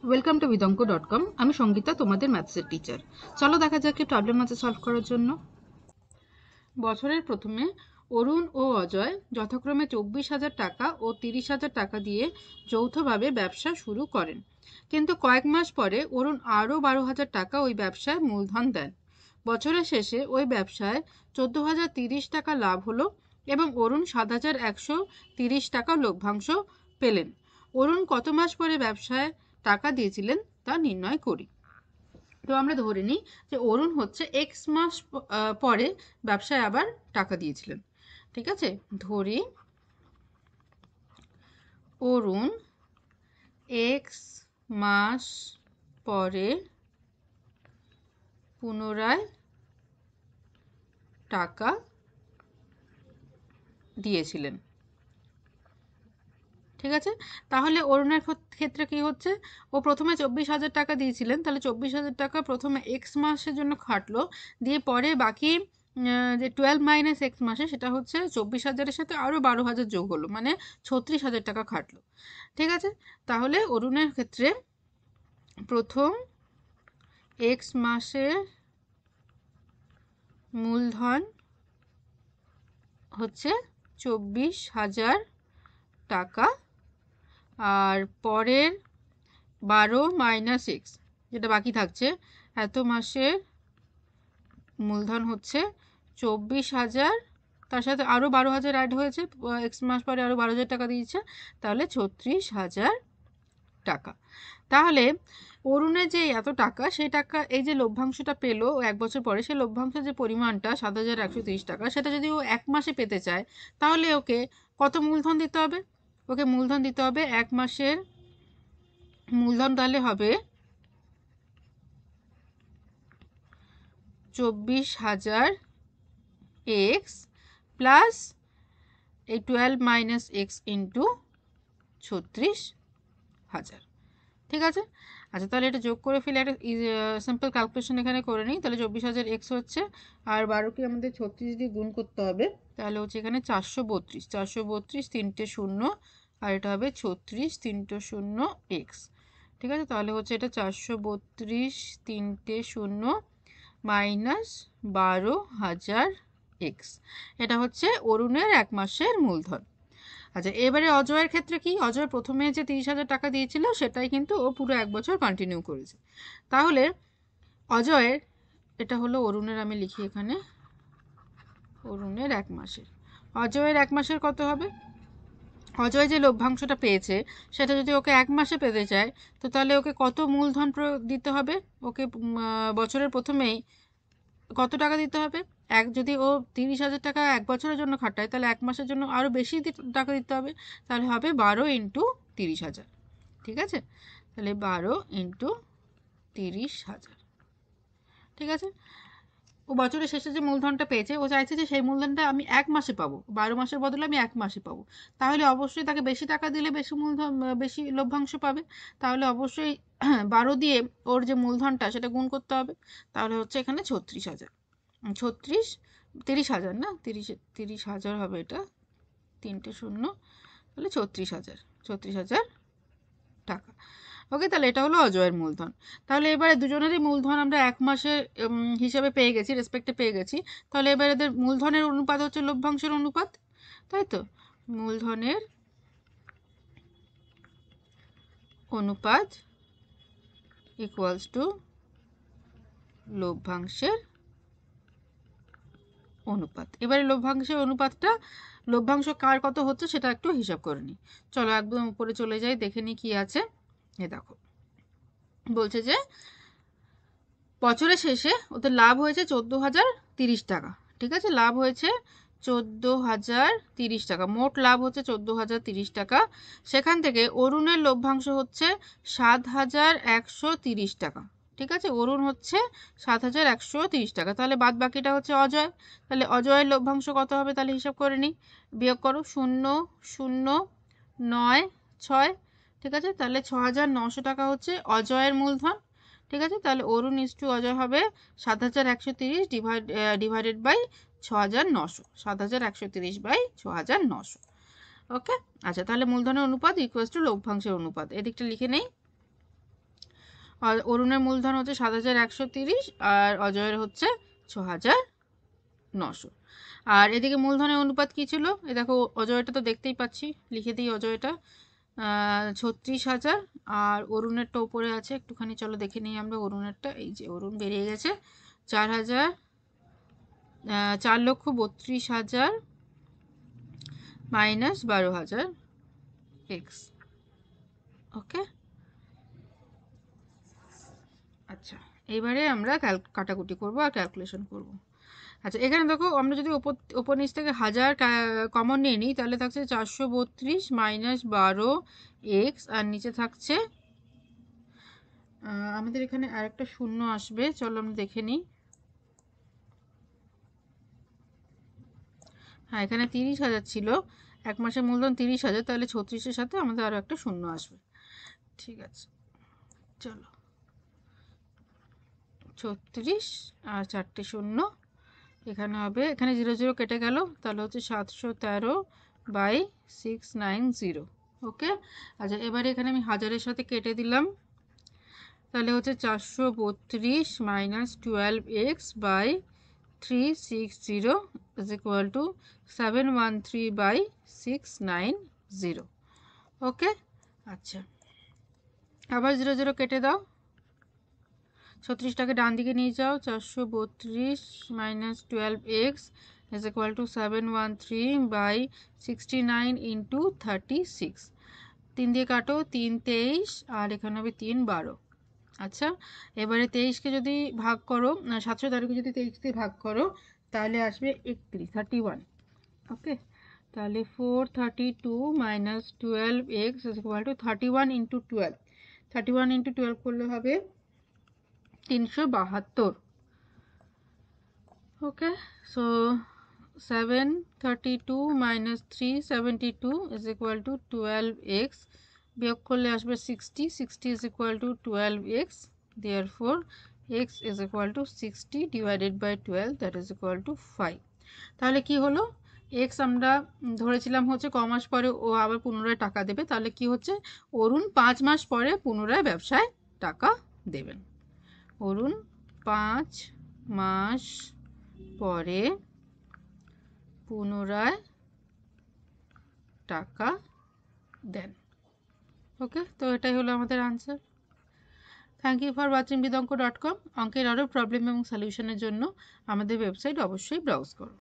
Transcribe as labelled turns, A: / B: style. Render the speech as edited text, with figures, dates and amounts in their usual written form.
A: Welcome to বিদঙ্ক.com। আমি সঙ্গীতা, তোমাদের ম্যাথসের teacher. চলো দেখা যাক কি প্রবলেম আছে সলভ করার জন্য। বছরের প্রথমে অরুণ ও অজয় যথাক্রমে 24,000 টাকা ও 30,000 টাকা দিয়ে যৌথভাবে ব্যবসা শুরু করেন, কিন্তু কয়েক মাস পরে অরুণ আরও 12,000 টাকা ওই ব্যবসায় মূলধন দেন। বছরের শেষে ওই ব্যবসায় 14,030 টাকা লাভ হলো এবং অরুণ 7,130 টাকা লভ্যাংশ পেলেন। অরুণ কত মাস পরে ব্যবসায় টাকা দিয়েছিলেন তা নির্ণয় করি। তো আমরা ধরে নিই যে অরুণ হচ্ছে এক্স মাস পরে ব্যবসায় আবার টাকা দিয়েছিলেন। ঠিক আছে, ধরি অরুণ এক্স মাস পরে পুনরায় টাকা দিয়েছিলেন। ঠিক আছে, তাহলে অরুণের ক্ষেত্রে কি হচ্ছে, ও প্রথমে 24,000 টাকা দিয়েছিলেন, তাহলে 24,000 টাকা প্রথমে এক্স মাসের জন্য খাটলো, দিয়ে পরে বাকি যে 12 মাইনাস এক্স মাসে সেটা হচ্ছে 24,000-এর সাথে আরও 12,000 যোগ হলো, মানে 36,000 টাকা খাটলো। ঠিক আছে, তাহলে অরুণের ক্ষেত্রে প্রথম এক্স মাসের মূলধন হচ্ছে 24,000 টাকা, আর পরের 12 মাইনাস এক্স যেটা বাকি থাকছে, এত মাসের মূলধন হচ্ছে 24,000, তার সাথে আরও 12,000 অ্যাড হয়েছে, এক্স মাস পরে আরও 12,000 টাকা দিয়েছে, তাহলে 36,000 টাকা। তাহলে অরুণের যে এত টাকা, সেই টাকা এই যে লভ্যাংশটা পেলো এক বছর পরে, সেই লভ্যাংশের যে পরিমাণটা 7,130 টাকা, সেটা যদি ও এক মাসে পেতে চায়, তাহলে ওকে কত মূলধন দিতে হবে? ওকে মূলধন দিতে হবে, এক মাসের মূলধন তাহলে হবে 24,000 এক্স প্লাস এই 12 মাইনাস এক্স ইন্টু 36,000। ঠিক আছে, আচ্ছা তাহলে এটা যোগ করে ফেলে একটা সিম্পল ক্যালকুলেশন এখানে করে নিই। তাহলে 24,000 এক্স হচ্ছে, আর 12কে আমাদের 36 দিয়ে গুণ করতে হবে, তাহলে হচ্ছে এখানে 432, 432 তিনটে শূন্য, আর এটা হবে 36 তিনটে শূন্য এক্স। ঠিক আছে, তাহলে হচ্ছে এটা 432 তিনটে শূন্য মাইনাস 12,000 এক্স, এটা হচ্ছে অরুণের এক মাসের মূলধন। আচ্ছা, এবারে অজয়ের ক্ষেত্রে কি, অজয় প্রথমে যে 30,000 টাকা দিয়েছিল সেটাই কিন্তু ও পুরো এক বছর কন্টিনিউ করেছে। তাহলে অজয়ের, এটা হলো অরুণের, আমি লিখি এখানে অরুণের এক মাসের, অজয়ের এক মাসের কত হবে? অজয় যে লভ্যাংশটা পেয়েছে সেটা যদি ওকে এক মাসে পেতে চায়, তো তাহলে ওকে কত মূলধন দিতে হবে? ওকে বছরের প্রথমেই কত টাকা দিতে হবে? যদি ও 30,000 টাকা এক বছরের জন্য খাটায়, তাহলে এক মাসের জন্য আরও বেশি টাকা দিতে হবে, তাহলে হবে 12 ইন্টু 30,000। ঠিক আছে, তাহলে 12 ইন্টু 30,000। ঠিক আছে, ও বছরের শেষে যে মূলধনটা পেয়েছে, ও চাইছে যে সেই মূলধনটা আমি এক মাসে পাবো, 12 মাসের বদলে আমি এক মাসে পাবো। তাহলে অবশ্যই তাকে বেশি টাকা দিলে বেশি মূলধন, বেশি লভ্যাংশ পাবে। তাহলে অবশ্যই 12 দিয়ে ওর যে মূলধনটা সেটা গুণ করতে হবে, তাহলে হচ্ছে এখানে 36,000, 30,000 না, 30,000 হবে, এটা তিনটে শূন্য, তাহলে 36,000 টাকা। ওকে, তাহলে এটা হলো অজয়ের মূলধন। তাহলে এবারে দুজনেরই মূলধন আমরা এক মাসের হিসাবে পেয়ে গেছি, রেসপেক্টে পেয়ে গেছি। তাহলে এবার এদের মূলধনের অনুপাত হচ্ছে লভ্যাংশের অনুপাত, তাই তো? মূলধনের অনুপাত ইকুয়ালস টু লভ্যাংশের অনুপাত। এবারে লভ্যাংশের অনুপাতটা, লভ্যাংশ কার কত হচ্ছে সেটা একটু হিসাব করে নিই। চলো একদম উপরে চলে যাই, দেখে নিই কি আছে। এ দেখো, বলছে যে বছরের শেষে ওদের লাভ হয়েছে 14,030 টাকা। ঠিক আছে, লাভ হয়েছে 14,030 টাকা, মোট লাভ হচ্ছে 14,030 টাকা। সেখান থেকে অরুণের লভ্যাংশ হচ্ছে 7,130 টাকা। ঠিক আছে, অরুণ হচ্ছে 7,130 টাকা, তাহলে বাদ বাকিটা হচ্ছে অজয়। তাহলে অজয়ের লভ্যাংশ কত হবে, তাহলে হিসাব করে নিই, বিয়োগ করো, 0,0,9,6। ঠিক আছে, তাহলে 6,900 টাকা হচ্ছে অজয়ের মূলধন। ঠিক আছে, তাহলে অরুণ ইস্টু অজয় হবে 7,130 ডিভাইডেড বাই 6,900, 7,130 বাই 6,900। ওকে, আচ্ছা তাহলে মূলধনের অনুপাত ইকুয়ালস টু লভ্যাংশের অনুপাত, এদিকটা লিখে নেই। অরুণের মূলধন হচ্ছে 7,130 আর অজয়ের হচ্ছে 6,900। আর এদিকে মূলধনের অনুপাত কী ছিল? এ দেখো অজয়টা তো দেখতেই পাচ্ছি, লিখে দিই অজয়টা 36,000 আর অরুণেরটা উপরে আছে, একটুখানি চলো দেখে নিই আমরা অরুণেরটা। এই যে অরুণ বেরিয়ে গেছে 4,32,000 মাইনাস 12,000 এক্স। ওকে, আচ্ছা এবারে আমরা কাটাকুটি করব আর ক্যালকুলেশন করব। আচ্ছা এখানে দেখো আমরা যদি ওপর নিচ থেকে 1000 কমন নিয়ে নিই তাহলে থাকছে 432 মাইনাস 12 এক্স, আর নিচে থাকছে আমাদের এখানে আরেকটা শূন্য আসবে, চলো আমরা দেখে নিই। হ্যাঁ এখানে 30,000 ছিল, এক মাসের মূলধন 30,000, তাহলে 36-এর সাথে আমাদের আরও একটা শূন্য আসবে। ঠিক আছে, চলো 36 আর 4টে শূন্য এখানে হবে, এখানে 0 0 কেটে গেল, তাহলে হচ্ছে 713/690। ওকে, আচ্ছা এবারে এখানে আমি হাজারের সাথে কেটে দিলাম, তাহলে হচ্ছে 432 minus 12x/360 is equal two 713/690। ওকে, আচ্ছা আবার 0 0 কেটে দাও, 36টাকে ডান দিকে নিয়ে যাও, 432 minus 12x is equal two 713/69 into 36, 3 দিয়ে কাটো, 3 23 আর এখানে হবে 3 12। আচ্ছা এবারে 23কে যদি ভাগ করো, 713কে যদি 23 দিয়ে ভাগ করো তাহলে আসবে 31। ওকে, তাহলে 432 minus 12x is equal to 31 into 12, 31 into 12 করলে হবে 372। Okay, so 732 minus 372 is equal to 12x, বিয়োগ করলে আসবে 60, 60 is equal to 12x, therefore x is equal to 60 divided by 12, that is equal to 5। তাহলে কি হলো, x আমরা ধরেছিলাম হচ্ছে ক মাস পরে ও আবার পুনরায় টাকা দেবে, তাহলে কি হচ্ছে অরুণ 5 মাস পরে পুনরায় ব্যবসায় টাকা দেবেন। অরুণ 5 মাস পরে পুনরায় টাকা দেন। ওকে, তো এটাই হলো আমাদের answer. Thank you for watching bidanko.com। অঙ্কের আরও প্রবলেম এবং সলিউশনের জন্য আমাদের ওয়েবসাইট অবশ্যই ব্রাউজ করো।